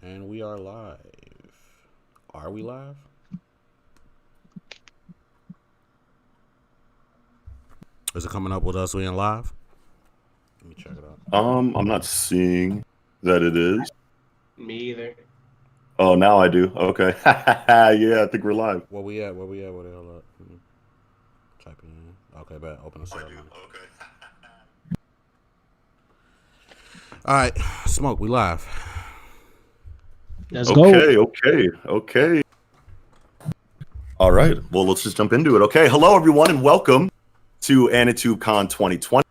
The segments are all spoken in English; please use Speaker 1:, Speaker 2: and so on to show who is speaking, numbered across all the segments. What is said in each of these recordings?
Speaker 1: And we are live. Are we live? Is it coming up with us being live? Let me check it out.
Speaker 2: I'm not seeing that it is.
Speaker 3: Me either.
Speaker 2: Oh, now I do. Okay. Yeah, I think we're live.
Speaker 1: Where we at? Where the hell up? Type it in. Okay, bet. Open the up.
Speaker 2: Okay.
Speaker 1: All right, Smoke, we live.
Speaker 4: Let's go.
Speaker 2: Okay. All right. Well, let's just jump into it. Okay. Hello, everyone, and welcome to ANITUBE CON 2020,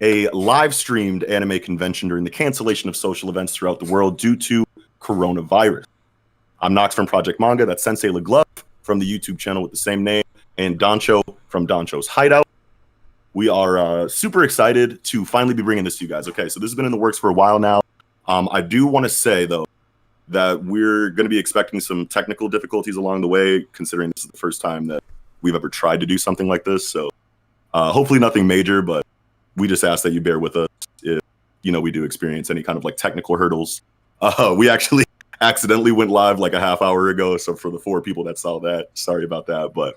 Speaker 2: a live-streamed anime convention during the cancellation of social events throughout the world due to coronavirus. I'm Nox from Project Manga. That's Sensei LeGlove from the YouTube channel with the same name, and Doncho from Doncho's Hideout. We are super excited to finally be bringing this to you guys. Okay, so this has been in the works for a while now. I do want to say, though, that we're going to be expecting some technical difficulties along the way, considering this is the first time that we've ever tried to do something like this. So hopefully nothing major, but we just ask that you bear with us if, we do experience any kind of like technical hurdles. We actually accidentally went live like a half hour ago. So for the 4 people that saw that, sorry about that. But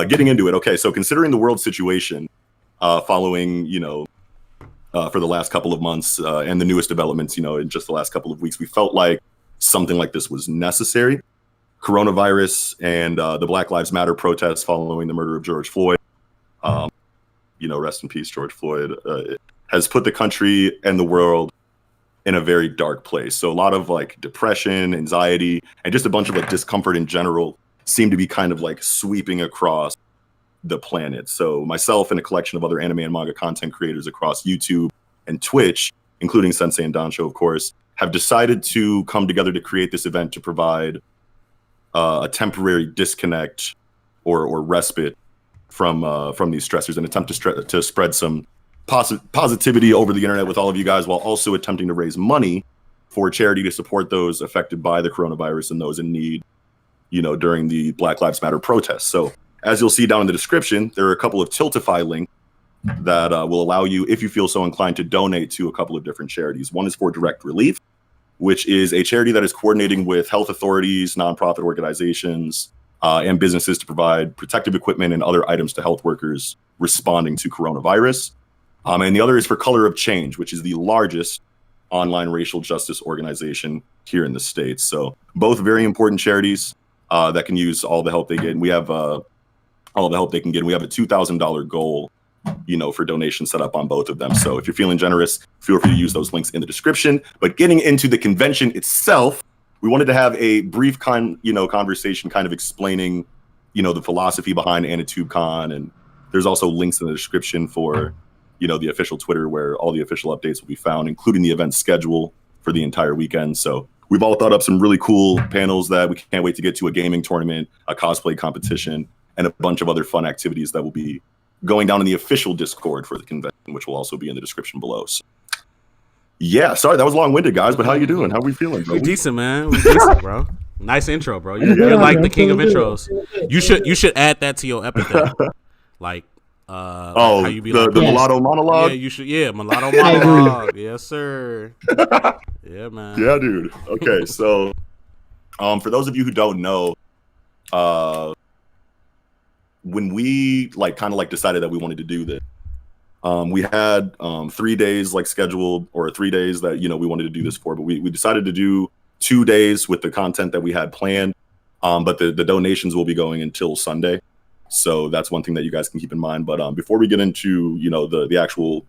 Speaker 2: getting into it. Okay, so considering the world situation following, for the last couple of months and the newest developments, in just the last couple of weeks, we felt like something like this was necessary. Coronavirus and the Black Lives Matter protests following the murder of George Floyd, rest in peace, George Floyd, has put the country and the world in a very dark place. So a lot of like depression, anxiety, and just a bunch of like discomfort in general seem to be kind of like sweeping across the planet. So myself and a collection of other anime and manga content creators across YouTube and Twitch, including Sensei and Doncho, of course, have decided to come together to create this event to provide a temporary disconnect or respite from these stressors, and attempt to spread some positivity over the internet with all of you guys, while also attempting to raise money for charity to support those affected by the coronavirus and those in need, during the Black Lives Matter protests. So as you'll see down in the description, there are a couple of Tiltify links that will allow you, if you feel so inclined, to donate to a couple of different charities. One is for Direct Relief, which is a charity that is coordinating with health authorities, nonprofit organizations, and businesses to provide protective equipment and other items to health workers responding to coronavirus. And the other is for Color of Change, which is the largest online racial justice organization here in the States. So both very important charities that can use all the help they get. And we have all the help they can get. And we have a $2,000 goal, for donations set up on both of them. So if you're feeling generous, feel free to use those links in the description. But getting into the convention itself, we wanted to have a brief conversation kind of explaining, the philosophy behind ANITUBE CON. And there's also links in the description for, the official Twitter where all the official updates will be found, including the event schedule for the entire weekend. So we've all thought up some really cool panels that we can't wait to get to: a gaming tournament, a cosplay competition, and a bunch of other fun activities that will be going down in the official Discord for the convention, which will also be in the description below. So, yeah, sorry, that was long-winded, guys, but how you doing? How are we feeling, bro?
Speaker 1: We decent, man. We decent, bro. Nice intro, bro. You're like the king of intros. You should add that to your epithet. Like, how you be
Speaker 2: the mulatto monologue?
Speaker 1: Yeah, you should. Yeah, mulatto monologue. Yes, sir. Yeah, man.
Speaker 2: Yeah, dude. Okay, so for those of you who don't know, when we decided that we wanted to do this, we had 3 days scheduled, or 3 days that we wanted to do this for, but we decided to do 2 days with the content that we had planned, but the donations will be going until Sunday. So that's one thing that you guys can keep in mind. But before we get into the actual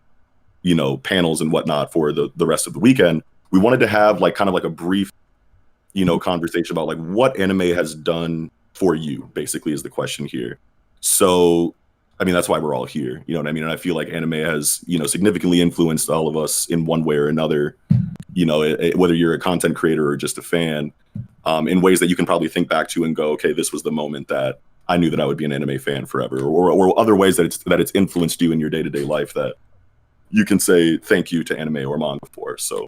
Speaker 2: panels and whatnot for the rest of the weekend, we wanted to have a brief conversation about what anime has done for you, basically, is the question here. So I mean, that's why we're all here, you know what I mean? And I feel like anime has significantly influenced all of us in one way or another, whether you're a content creator or just a fan, in ways that you can probably think back to and go, okay, this was the moment that I knew that I would be an anime fan forever, or other ways that it's influenced you in your day-to-day life that you can say thank you to anime or manga for. So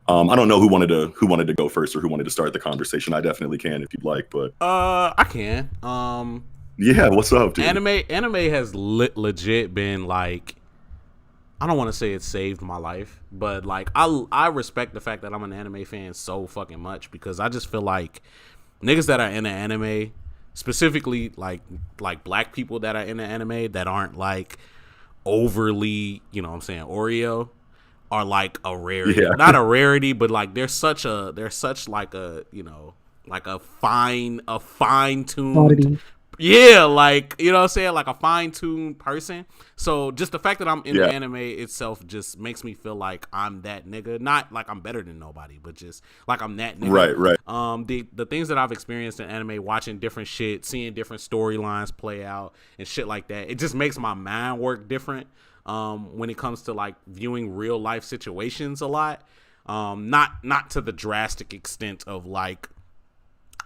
Speaker 2: I don't know who wanted to go first or who wanted to start the conversation. I definitely can if you'd like, but
Speaker 1: I can.
Speaker 2: Yeah, what's up, dude?
Speaker 1: Anime has legit been I don't want to say it saved my life, but like I respect the fact that I'm an anime fan so fucking much, because I just feel like niggas that are in the anime, specifically like black people that are in the anime that aren't like overly, you know what I'm saying, Oreo, are like a rarity.
Speaker 2: Yeah.
Speaker 1: Not a rarity, but like they're such like a, you know, like a fine tuned,
Speaker 3: Quality.
Speaker 1: yeah, like, you know what I'm saying, like a fine tuned person. So just the fact that I'm in the anime itself just makes me feel like I'm that nigga. Not like I'm better than nobody, but just like I'm that nigga.
Speaker 2: Right.
Speaker 1: The things that I've experienced in anime, watching different shit, seeing different storylines play out and shit like that, it just makes my mind work different. When it comes to like viewing real life situations a lot. Not to the drastic extent of like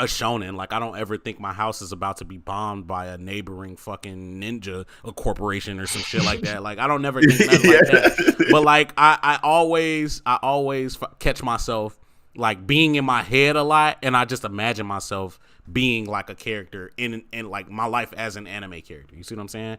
Speaker 1: a shonen. Like, I don't ever think my house is about to be bombed by a neighboring fucking ninja, a corporation or some shit like that. Like, I don't never think nothing like that. But like, I always catch myself like being in my head a lot, and I just imagine myself being like a character in like my life as an anime character. You see what I'm saying?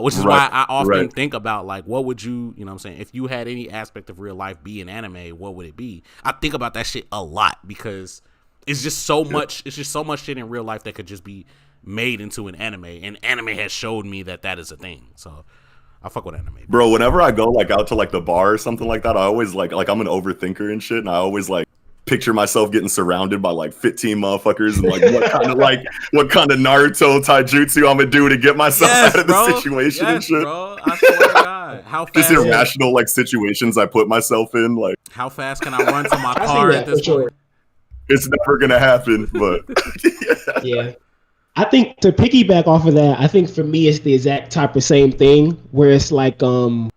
Speaker 1: Which is why I often think about like, what would you know what I'm saying, if you had any aspect of real life be an anime, what would it be? I think about that shit a lot, because it's just so much. It's just so much shit in real life that could just be made into an anime, and anime has showed me that is a thing. So I fuck with anime,
Speaker 2: bro. Whenever I go like out to like the bar or something like that, I always like I'm an overthinker and shit, and I always like picture myself getting surrounded by like 15 motherfuckers and like what kind of Naruto taijutsu I'm gonna do to get myself out of the situation and shit.
Speaker 1: Bro, I swear to God, how fast?
Speaker 2: Just irrational like situations I put myself in. Like,
Speaker 1: how fast can I run to my car at this point?
Speaker 2: It's never gonna happen, but
Speaker 3: yeah. I think to piggyback off of that, I think for me it's the exact type of same thing, where it's like being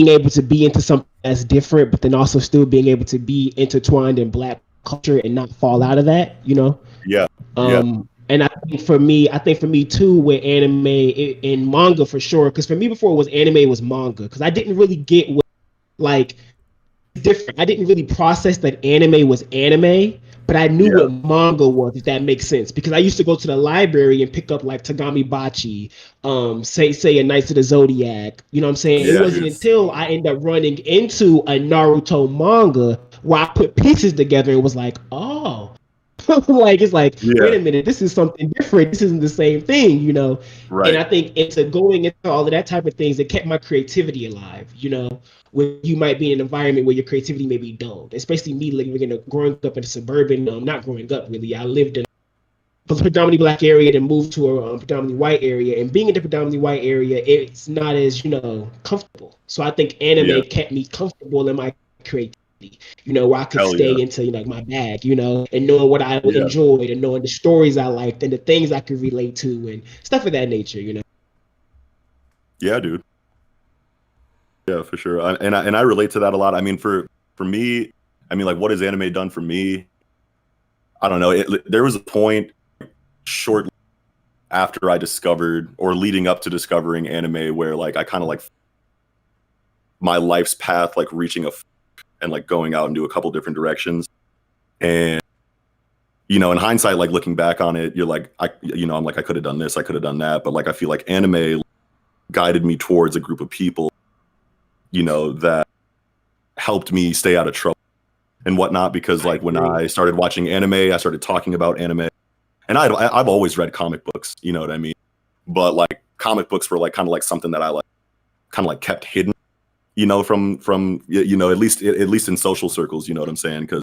Speaker 3: able to be into something that's different, but then also still being able to be intertwined in Black culture and not fall out of that, you know?
Speaker 2: Yeah.
Speaker 3: And I think for me too, with anime and manga for sure, because for me before it was anime, it was manga, because I didn't really get what, like, different. I didn't really process that anime was anime, but I knew what manga was, if that makes sense, because I used to go to the library and pick up like Tagami Bachi, say a Knights of the Zodiac, you know what I'm saying? It wasn't until I ended up running into a Naruto manga where I put pieces together and was like, oh, like, it's like, wait a minute, this is something different. This isn't the same thing, you know? Right. And I think into going into all of that type of things, it kept my creativity alive, you know? When you might be in an environment where your creativity may be dulled, especially me growing up in a suburban, not growing up really, I lived in a predominantly Black area, then moved to a predominantly white area, and being in the predominantly white area, it's not as, you know, comfortable. So I think anime kept me comfortable in my creativity, you know, where I could stay into, you know, like my bag, you know, and knowing what I enjoyed and knowing the stories I liked and the things I could relate to and stuff of that nature, you know.
Speaker 2: Yeah, dude. Yeah, for sure. And I relate to that a lot. I mean, for me, I mean, like, what has anime done for me? I don't know. There was a point shortly after I discovered, or leading up to discovering anime, where like I kind of like my life's path, like reaching and like going out into a couple different directions. And, you know, in hindsight, like looking back on it, you're like, I'm like, I could have done this, I could have done that. But like, I feel like anime guided me towards a group of people, you know, that helped me stay out of trouble and whatnot. Because like when I started watching anime, I started talking about anime, and I've always read comic books, you know what I mean? But like comic books were like kind of like something that I like kind of like kept hidden, you know, from you know, at least in social circles, you know what I'm saying? Because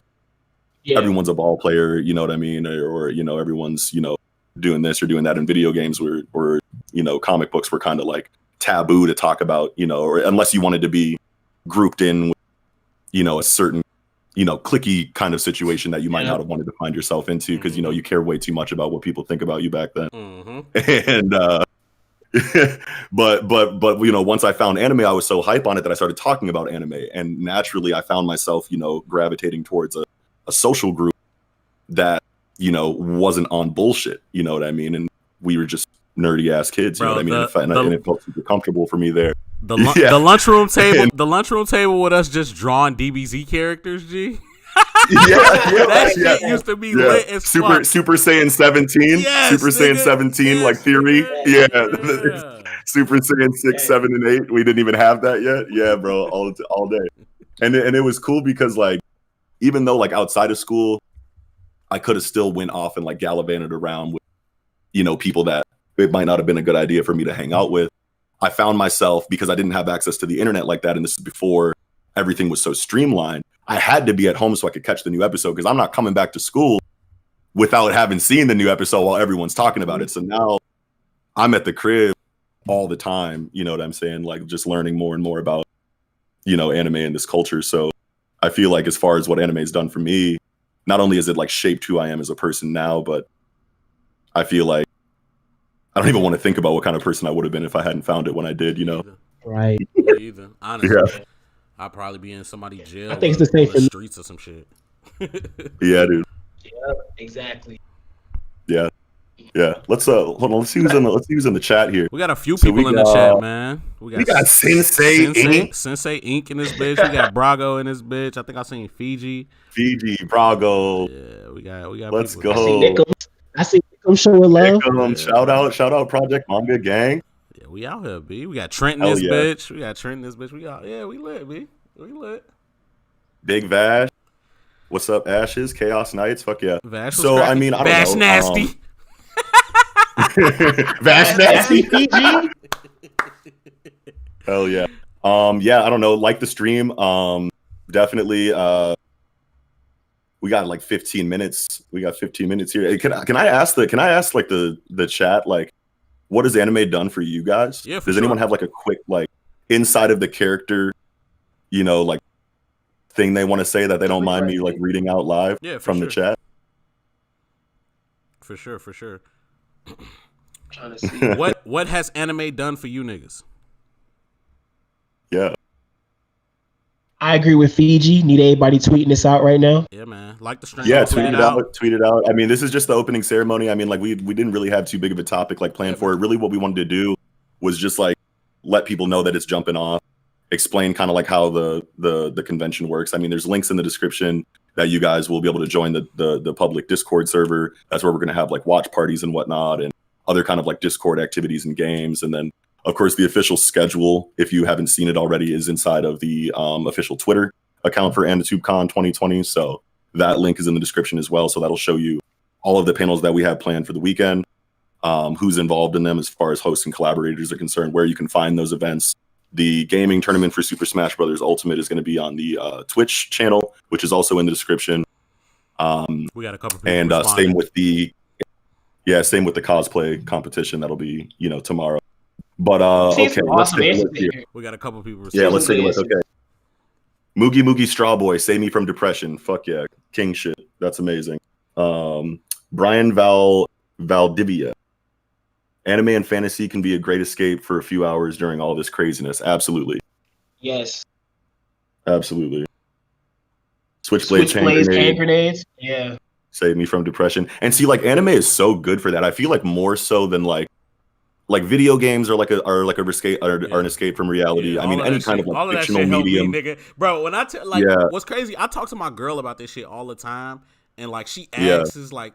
Speaker 2: everyone's a ball player, you know what I mean? Or you know, everyone's, you know, doing this or doing that in video games, where you know, comic books were kind of like taboo to talk about, you know, or unless you wanted to be grouped in with, you know, a certain, you know, cliquey kind of situation that you might not have wanted to find yourself into, because you know, you care way too much about what people think about you back then. And but you know, once I found anime, I was so hype on it that I started talking about anime, and naturally I found myself, you know, gravitating towards a social group that, you know, wasn't on bullshit, you know what I mean? And we were just nerdy ass kids, you know what I mean? And it felt super comfortable for me there.
Speaker 1: The lunchroom table, the lunchroom table with us just drawing DBZ characters, G. That shit used to be lit as fuck.
Speaker 2: Super Saiyan 17.
Speaker 1: Yes,
Speaker 2: Super Saiyan
Speaker 1: nigga.
Speaker 2: 17,
Speaker 1: Yes,
Speaker 2: like theory.
Speaker 1: nigga.
Speaker 2: Yeah. Super Saiyan 6, 7, and 8. We didn't even have that yet. Yeah, bro. All day. And it was cool because like, even though like outside of school, I could have still went off and like gallivanted around with, people that it might not have been a good idea for me to hang out with. I found myself, because I didn't have access to the internet like that, and this is before everything was so streamlined, I had to be at home so I could catch the new episode, because I'm not coming back to school without having seen the new episode while everyone's talking about it. So now I'm at the crib all the time, you know what I'm saying? Like just learning more and more about, anime and this culture. So I feel like as far as what anime has done for me, not only has it like shaped who I am as a person now, but I feel like I don't even want to think about what kind of person I would have been if I hadn't found it when I did,
Speaker 3: Right.
Speaker 1: Me either. Honestly,
Speaker 2: Yeah.
Speaker 1: I'd probably be in somebody's jail.
Speaker 3: I think it's the same
Speaker 1: or
Speaker 3: for me.
Speaker 1: streets or some shit.
Speaker 2: Yeah, dude.
Speaker 3: Yeah, exactly.
Speaker 2: Yeah. Let's hold on. Let's see who's in the chat here.
Speaker 1: We got a few people in the chat, man.
Speaker 2: We got Sensei
Speaker 1: Inc in this bitch. We got Brago in this bitch. I think I seen Fiji,
Speaker 2: Brago.
Speaker 1: Yeah, we got.
Speaker 2: Let's
Speaker 1: people.
Speaker 2: go.
Speaker 3: I see Nick'em showing love.
Speaker 2: Nick'em, shout out Project Manga Gang.
Speaker 1: Yeah, we out here, B. We got Trent in this bitch. We out. Yeah, we lit, B. We lit.
Speaker 2: Big Vash. What's up, Ashes? Chaos Knights. Fuck yeah.
Speaker 1: Vash
Speaker 2: so
Speaker 1: scrappy.
Speaker 2: I mean, I don't
Speaker 1: Vash
Speaker 2: know.
Speaker 1: nasty.
Speaker 2: Vash nasty. PG. Hell yeah. Yeah, I don't know. Like the stream. Definitely. We got like 15 minutes. We got 15 minutes here. Hey, can I ask like the chat, like, what has anime done for you guys?
Speaker 1: Yeah,
Speaker 2: Does anyone have like a quick like inside of the character, like thing they want to say that they don't mind me like reading out live from the chat?
Speaker 1: For sure.
Speaker 3: Trying to see.
Speaker 1: What has anime done for you niggas?
Speaker 2: Yeah.
Speaker 3: I agree with Fiji. Need everybody tweeting this out right now.
Speaker 1: Yeah, man. Like the stream.
Speaker 2: Yeah, tweet it out. I mean, this is just the opening ceremony. I mean, like we didn't really have too big of a topic like planned for it. Really what we wanted to do was just like let people know that it's jumping off, explain kind of like how the convention works. I mean, there's links in the description that you guys will be able to join the public Discord server. That's where we're going to have like watch parties and whatnot and other kind of like Discord activities and games. And then of course, the official schedule, if you haven't seen it already, is inside of the official Twitter account for ANITUBE CON 2020. So that link is in the description as well. So that'll show you all of the panels that we have planned for the weekend, who's involved in them as far as hosts and collaborators are concerned, where you can find those events. The gaming tournament for Super Smash Bros. Ultimate is going to be on the Twitch channel, which is also in the description.
Speaker 1: We got a couple people
Speaker 2: and same with the cosplay competition. That'll be tomorrow. But okay, let's take a look here.
Speaker 1: We got a couple people.
Speaker 2: Yeah, let's take a look. Okay, Moogie Straw Boy, save me from depression. Fuck yeah, king shit. That's amazing. Brian Valdivia, anime and fantasy can be a great escape for a few hours during all this craziness. Absolutely.
Speaker 3: Yes.
Speaker 2: Absolutely. Switchblade hand
Speaker 3: grenades. Yeah.
Speaker 2: Save me from depression. And see, like anime is so good for that. I feel like more so than like video games are like an escape from reality.
Speaker 1: Yeah,
Speaker 2: I mean, any kind of like fictional medium.
Speaker 1: Me, nigga. Bro, when I what's crazy, I talk to my girl about this shit all the time. And like she asks is like,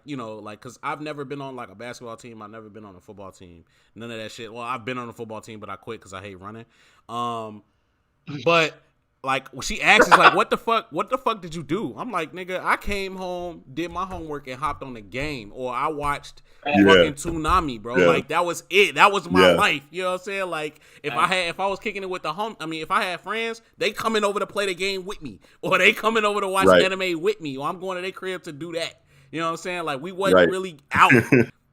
Speaker 1: cause I've never been on like a basketball team. I've never been on a football team. None of that shit. Well, I've been on a football team, but I quit cause I hate running. But like she asks is like, what the fuck did you do? I'm like, nigga, I came home, did my homework, and hopped on the game, or I watched fucking Toonami, bro. Yeah. Like that was it. That was my life. You know what I'm saying? Like if I was kicking it with if I had friends, they coming over to play the game with me, or they coming over to watch anime with me, or I'm going to their crib to do that. You know what I'm saying? Like we wasn't really out.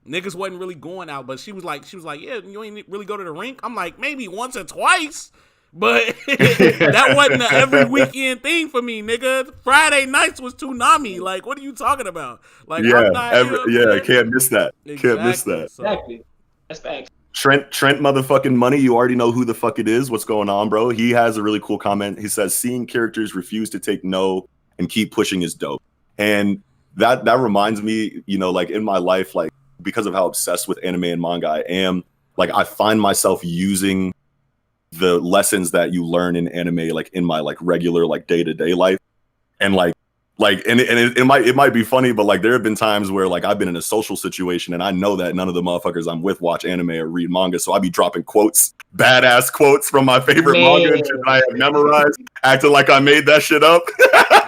Speaker 1: Niggas wasn't really going out, but she was like, yeah, you ain't really go to the rink. I'm like, maybe once or twice. But that wasn't an every weekend thing for me, nigga. Friday nights was Toonami. Like, what are you talking about? Like,
Speaker 2: can't miss that.
Speaker 1: Exactly.
Speaker 2: Can't miss that.
Speaker 3: Exactly. That's facts.
Speaker 2: Trent motherfucking Money, you already know who the fuck it is. What's going on, bro? He has a really cool comment. He says, seeing characters refuse to take no and keep pushing is dope. And that reminds me, like in my life, like because of how obsessed with anime and manga I am, like I find myself using the lessons that you learn in anime, like in my like regular like day-to-day life, and like Like, and it might be funny, but like there have been times where like I've been in a social situation and I know that none of the motherfuckers I'm with watch anime or read manga, so I be dropping quotes, badass quotes from my favorite manga and shit that I have memorized, acting like I made that shit up.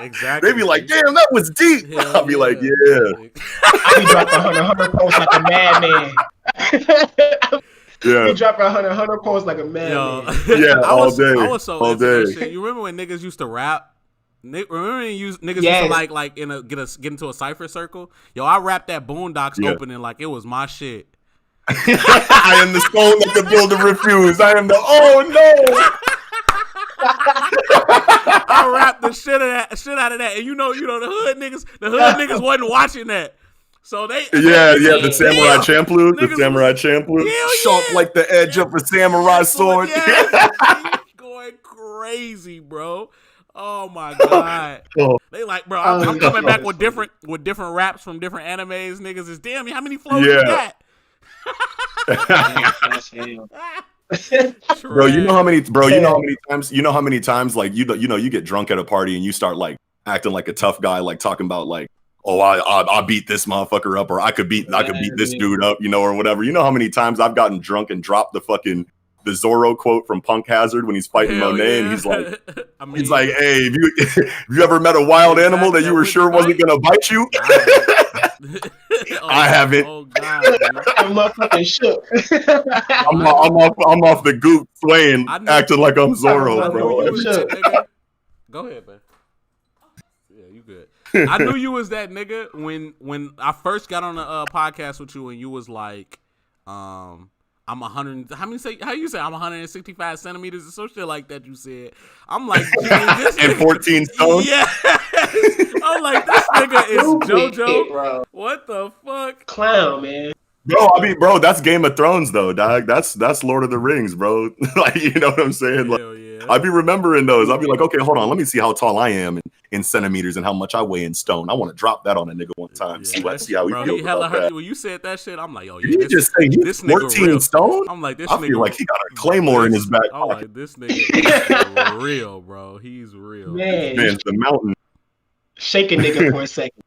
Speaker 1: Exactly.
Speaker 2: They be like, "Damn, that was deep."
Speaker 1: Hell
Speaker 2: I'll be like, "Yeah."
Speaker 3: I be dropping 100 posts like a madman.
Speaker 2: Yeah.
Speaker 3: He dropping 100 posts like a madman.
Speaker 2: Yeah,
Speaker 1: I was so
Speaker 2: all
Speaker 1: into
Speaker 2: day.
Speaker 1: that shit. You remember when niggas used to rap? Remember when niggas used to like get into a cipher circle? Yo, I rapped that Boondocks opening like it was my shit.
Speaker 2: I am the stone that the builder refused. I am the
Speaker 1: I rapped the shit out of that, and you know the hood niggas wasn't watching that. So the
Speaker 2: Samurai Champloo, sharp like the edge of a samurai sword.
Speaker 1: Going crazy, bro. Oh my god. They like, bro, I'm coming back with different raps from different animes. Niggas is damn. How many flows you got?
Speaker 2: Bro, you know how many times like you get drunk at a party and you start like acting like a tough guy, like talking about like, oh, I beat this motherfucker up, or I could beat this dude up, or whatever. You know how many times I've gotten drunk and dropped the Zorro quote from Punk Hazard when he's fighting Monet, and he's like, hey, if you ever met a wild animal that you were sure wasn't gonna bite you? I haven't.
Speaker 3: Oh god, I'm motherfucking shook.
Speaker 2: I'm off the goop swaying, acting like I'm Zorro, bro.
Speaker 1: Go ahead, man. Yeah, you good. I knew you was that nigga when I first got on the podcast with you, and you was like, I'm 100. How you say I'm 165 centimeters or some shit like that. You said. I'm like, this
Speaker 2: and 14 stone.
Speaker 1: Yeah. I'm like, this nigga is JoJo. Bro. What the fuck?
Speaker 3: Clown, man.
Speaker 2: Bro, that's Game of Thrones though, dog. That's Lord of the Rings, bro. Like, you know what I'm saying? Like, I be remembering those. I'll be like, okay, hold on, let me see how tall I am in centimeters and how much I weigh in stone. I want to drop that on a nigga one time. Let's see how he feels about that.
Speaker 1: When you said that shit, I'm like, yo,
Speaker 2: you just say he's 14 stone?
Speaker 1: I'm like, this
Speaker 2: I
Speaker 1: nigga. I
Speaker 2: feel like he got a claymore in his back pocket.
Speaker 1: I'm like, this nigga is real, bro. He's real.
Speaker 3: Man,
Speaker 2: the mountain.
Speaker 3: Shake a nigga for a second.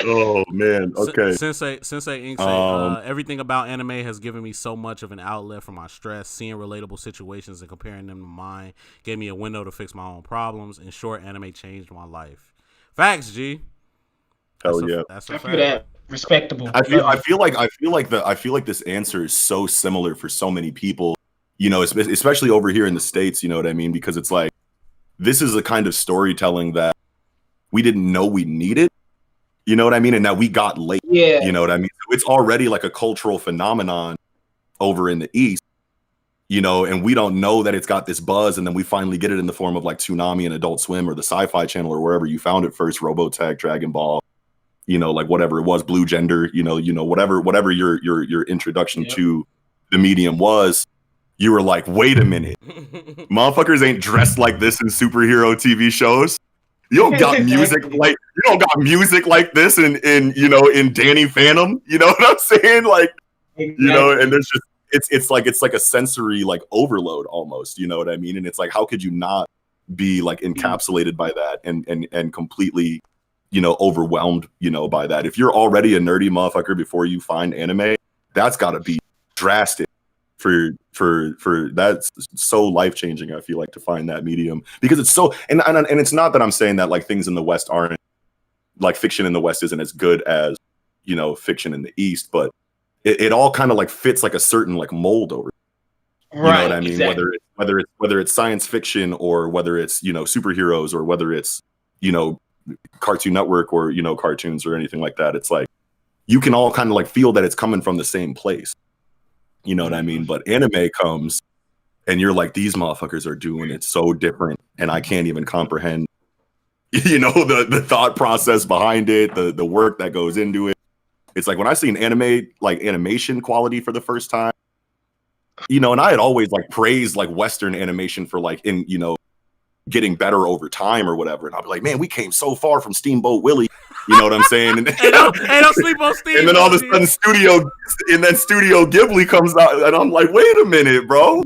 Speaker 2: Oh man, okay.
Speaker 1: Sensei Ink everything about anime has given me so much of an outlet for my stress. Seeing relatable situations and comparing them to mine gave me a window to fix my own problems. In short, anime changed my life. Facts, G.
Speaker 2: Hell yeah.
Speaker 1: That's a
Speaker 3: fact. That. Respectable.
Speaker 2: I feel like this answer is so similar for so many people, especially over here in the States, you know what I mean? Because it's like, this is a kind of storytelling that we didn't know we needed. You know what I mean? And that we got late.
Speaker 3: Yeah.
Speaker 2: You know what I mean? So it's already like a cultural phenomenon over in the East, and we don't know that it's got this buzz. And then we finally get it in the form of like Toonami and Adult Swim or the Sci-Fi Channel or wherever you found it first, Robotech, Dragon Ball, like whatever it was, Blue Gender, whatever your introduction to the medium was. You were like, wait a minute, motherfuckers ain't dressed like this in superhero TV shows. You don't got music like this in Danny Phantom. You know what I'm saying? Like,
Speaker 3: exactly.
Speaker 2: And there's just it's like a sensory like overload almost. You know what I mean? And it's like, how could you not be like encapsulated by that and completely overwhelmed by that? If you're already a nerdy motherfucker before you find anime, that's got to be drastic. For that's so life-changing, I feel like, to find that medium, because it's so and it's not that I'm saying that like things in the West aren't, like fiction in the West isn't as good as fiction in the East, but it all kind of like fits like a certain like mold over, you know what I mean? Exactly. Whether it's science fiction or whether it's superheroes or whether it's Cartoon Network or cartoons or anything like that, it's like you can all kind of like feel that it's coming from the same place. You know what I mean? But anime comes and you're like, these motherfuckers are doing it so different. And I can't even comprehend, the thought process behind it, the work that goes into it. It's like when I seen anime, like animation quality for the first time, and I had always like praised like Western animation for like getting better over time or whatever. And I'll be like, man, we came so far from Steamboat Willie. You know what I'm saying? And
Speaker 1: don't sleep on Steamboat.
Speaker 2: And then all of a sudden Studio Ghibli comes out and I'm like, wait a minute, bro.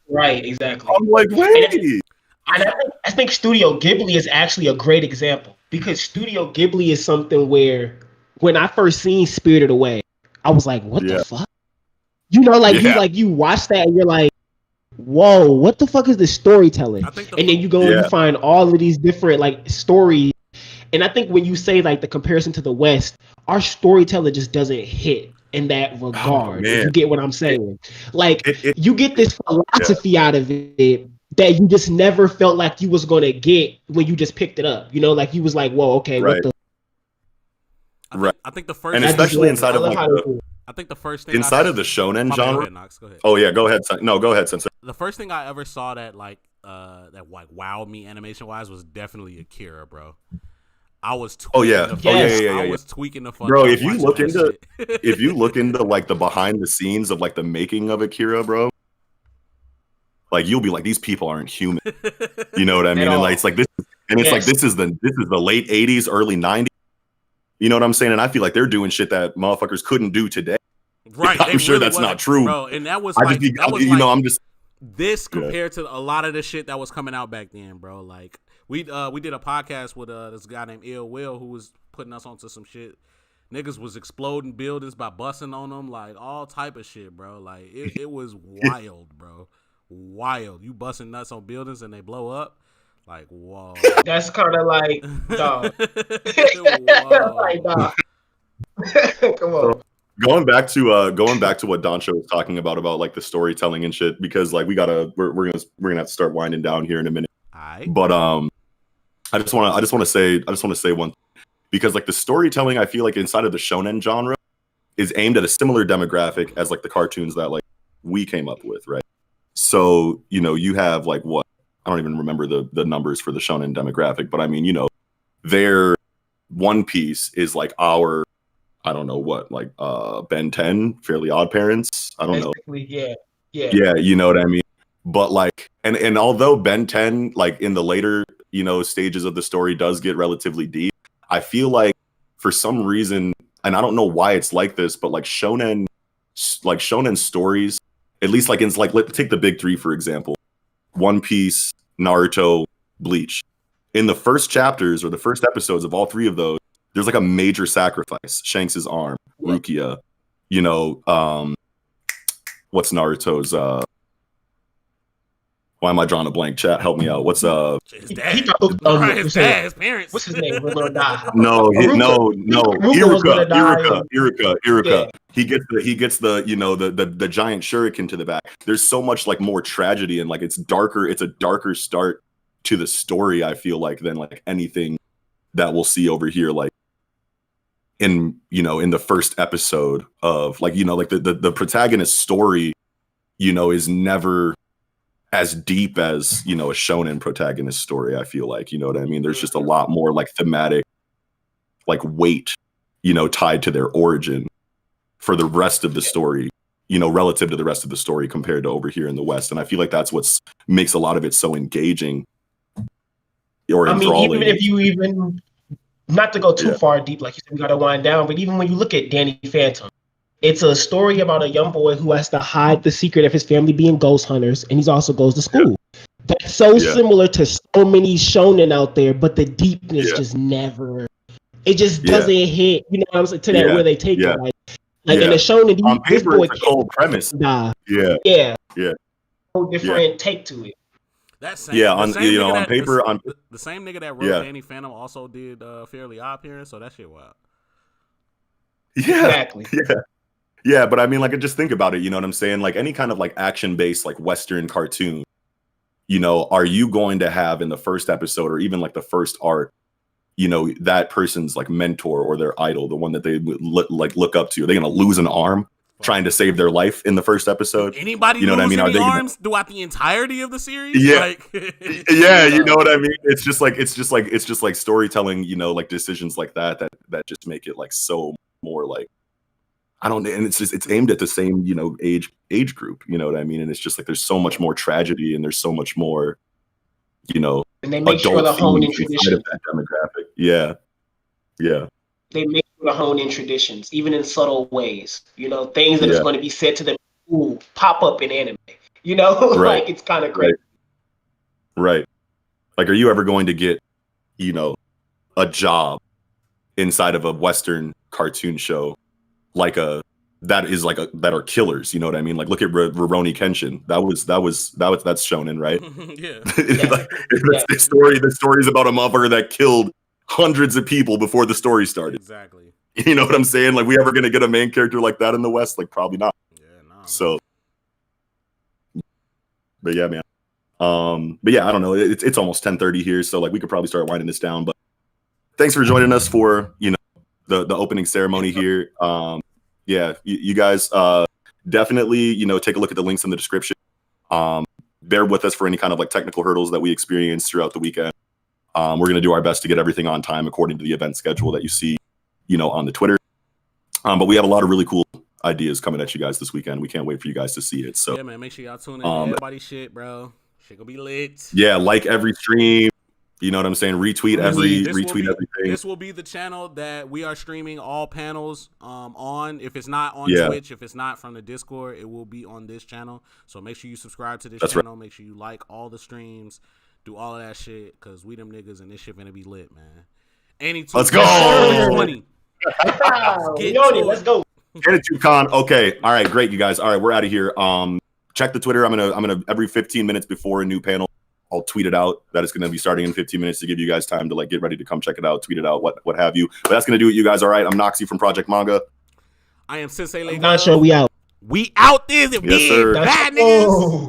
Speaker 3: Right, exactly.
Speaker 2: I'm like, wait.
Speaker 3: And I think Studio Ghibli is actually a great example because Studio Ghibli is something where when I first seen Spirited Away, I was like, what the
Speaker 2: Yeah.
Speaker 3: fuck? You know,
Speaker 2: Yeah.
Speaker 3: you watch that and you're like, whoa, what the fuck is this storytelling? And then you go and you find all of these different like stories. And I think when you say like the comparison to the West, our storytelling just doesn't hit in that regard. If you get what I'm saying, you get this philosophy out of it that you just never felt like you was gonna get when you just picked it up. You know, like you was like, whoa, okay, what the.
Speaker 1: I think the first,
Speaker 2: and especially inside of like
Speaker 1: I think the first thing
Speaker 2: inside of the shonen genre.
Speaker 1: Go ahead, Knox, go ahead.
Speaker 2: Oh yeah, go ahead. No, go ahead, Sensei.
Speaker 1: The first thing I ever saw that wowed me animation wise was definitely Akira, bro. I was tweaking I was tweaking the fuck
Speaker 2: bro.
Speaker 1: out
Speaker 2: If you look into if you look into like the behind the scenes of like the making of Akira, bro, like you'll be like, these people aren't human. You know what I mean? And like it's like this, and it's like this is the late '80s, early '90s. You know what I'm saying? And I feel like they're doing shit that motherfuckers couldn't do today.
Speaker 1: Right?
Speaker 2: I'm sure that's not true,
Speaker 1: bro. And that was this compared to a lot of the shit that was coming out back then, bro. Like we did a podcast with this guy named Ill Will who was putting us onto some shit. Niggas was exploding buildings by busting on them, like all type of shit, bro. Like it was wild, bro. Wild. You busting nuts on buildings and they blow up. Like, whoa.
Speaker 3: That's kind of like, dog. Like, dog. Come on.
Speaker 2: So, going back to what Doncho was talking about like the storytelling and shit, because like we're gonna have to start winding down here in a minute. But I just want to say one thing, because like the storytelling, I feel like inside of the shonen genre is aimed at a similar demographic as like the cartoons that like we came up with, right? So you know, you have like what, I don't even remember the numbers for the shonen demographic, but I mean, you know, their One Piece is like our, I don't know what, like Ben 10, Fairly Odd Parents. I don't know.
Speaker 3: Yeah.
Speaker 2: Yeah, you know what I mean? But like, and although Ben 10, like in the later, you know, stages of the story does get relatively deep, I feel like for some reason, and I don't know why it's like this, but like shonen stories, at least like let's take the big three, for example. One Piece, Naruto, Bleach. In the first chapters or the first episodes of all three of those, there's like a major sacrifice. Shanks' arm, Rukia, you know, what's Naruto's why am I drawing a blank? Chat, help me out. What's
Speaker 1: his dad? His parents.
Speaker 3: What's his name? We're gonna die.
Speaker 2: No. Iruka. Yeah. He gets the you know the giant shuriken to the back. There's so much like more tragedy and like it's darker. It's a darker start to the story, I feel like, than like anything that we'll see over here, like in the first episode of like, you know, like the protagonist's story, you know, is never as deep as, you know, a shonen protagonist story, I feel like, you know what I mean? There's just a lot more like thematic, like weight, you know, tied to their origin for the rest of the story, you know, relative to the rest of the story compared to over here in the West. And I feel like that's what makes a lot of it so engaging or enthralling.
Speaker 3: Even if you not to go too far deep, like you said, we got to wind down, but even when you look at Danny Phantom, it's a story about a young boy who has to hide the secret of his family being ghost hunters, and he also goes to school. That's so similar to so many shonen out there, but the deepness just never. It just doesn't hit. You know what I'm saying? To that where they take it, like in a shonen,
Speaker 2: on paper, it's a cold premise.
Speaker 3: Yeah. Whole different take to it.
Speaker 1: That same,
Speaker 2: on paper,
Speaker 1: the same nigga that wrote Danny Phantom also did Fairly Odd Parents, so that shit wild.
Speaker 2: Yeah,
Speaker 3: exactly.
Speaker 2: Yeah, but I mean, like, just think about it. You know what I'm saying? Like, any kind of like action-based, like Western cartoon, you know, are you going to have in the first episode or even like the first arc, you know, that person's like mentor or their idol, the one that they look up to? Are they going to lose an arm trying to save their life in the first episode?
Speaker 1: Anybody, you know what I mean? Are they arms throughout the entirety of the series?
Speaker 2: Yeah,
Speaker 1: like,
Speaker 2: you know what I mean. It's just like storytelling, you know, like decisions like that just make it like so more like. And it's aimed at the same, you know, age group, you know what I mean? And it's just like there's so much more tragedy and there's so much more, you know,
Speaker 3: and they make sure to hone in tradition
Speaker 2: of that demographic. Yeah.
Speaker 3: They make sure to hone in traditions, even in subtle ways. You know, things that is going to be said to them pop up in anime. You know, like it's kind of great.
Speaker 2: Right. Like, are you ever going to get, you know, a job inside of a Western cartoon show like that are killers? You know what I mean? Like, look at Rurouni Kenshin. That's shonen, right?
Speaker 1: Yeah.
Speaker 2: Like, the story's about a motherfucker that killed hundreds of people before the story started.
Speaker 1: Exactly.
Speaker 2: You know what I'm saying? Like, we ever gonna get a main character like that in the West? Like, probably not.
Speaker 1: Yeah, nah.
Speaker 2: So, but yeah, man. But yeah, I don't know. It's almost 10:30 here, so like we could probably start winding this down. But thanks for joining us for, you know, the opening ceremony here. Yeah, you guys definitely, you know, take a look at the links in the description. Bear with us for any kind of like technical hurdles that we experience throughout the weekend. We're going to do our best to get everything on time according to the event schedule that you see, you know, on the Twitter. But we have a lot of really cool ideas coming at you guys this weekend. We can't wait for you guys to see it. So
Speaker 1: yeah, man, make sure y'all tune in to everybody's shit, bro. Shit gonna be lit.
Speaker 2: Yeah, like every stream. You know what I'm saying? Retweet everything.
Speaker 1: This will be the channel that we are streaming all panels on. If it's not on Twitch, if it's not from the Discord, it will be on this channel. So make sure you subscribe to this channel. Right. Make sure you like all the streams. Do all of that shit, because we them niggas and this shit gonna be lit, man.
Speaker 2: Let's go!
Speaker 3: Let's go.
Speaker 2: ANITUBE CON. Okay. All right, great, you guys. All right, we're out of here. Check the Twitter. I'm gonna every 15 minutes before a new panel, I'll tweet it out that it's going to be starting in 15 minutes to give you guys time to like get ready to come check it out, tweet it out, what have you. But that's going to do it, you guys. All right. I'm Noxy from Project Manga.
Speaker 1: I am Sensei Lego.
Speaker 3: Not sure we out.
Speaker 1: We out there.
Speaker 2: Yes, sir.
Speaker 1: Bad niggas.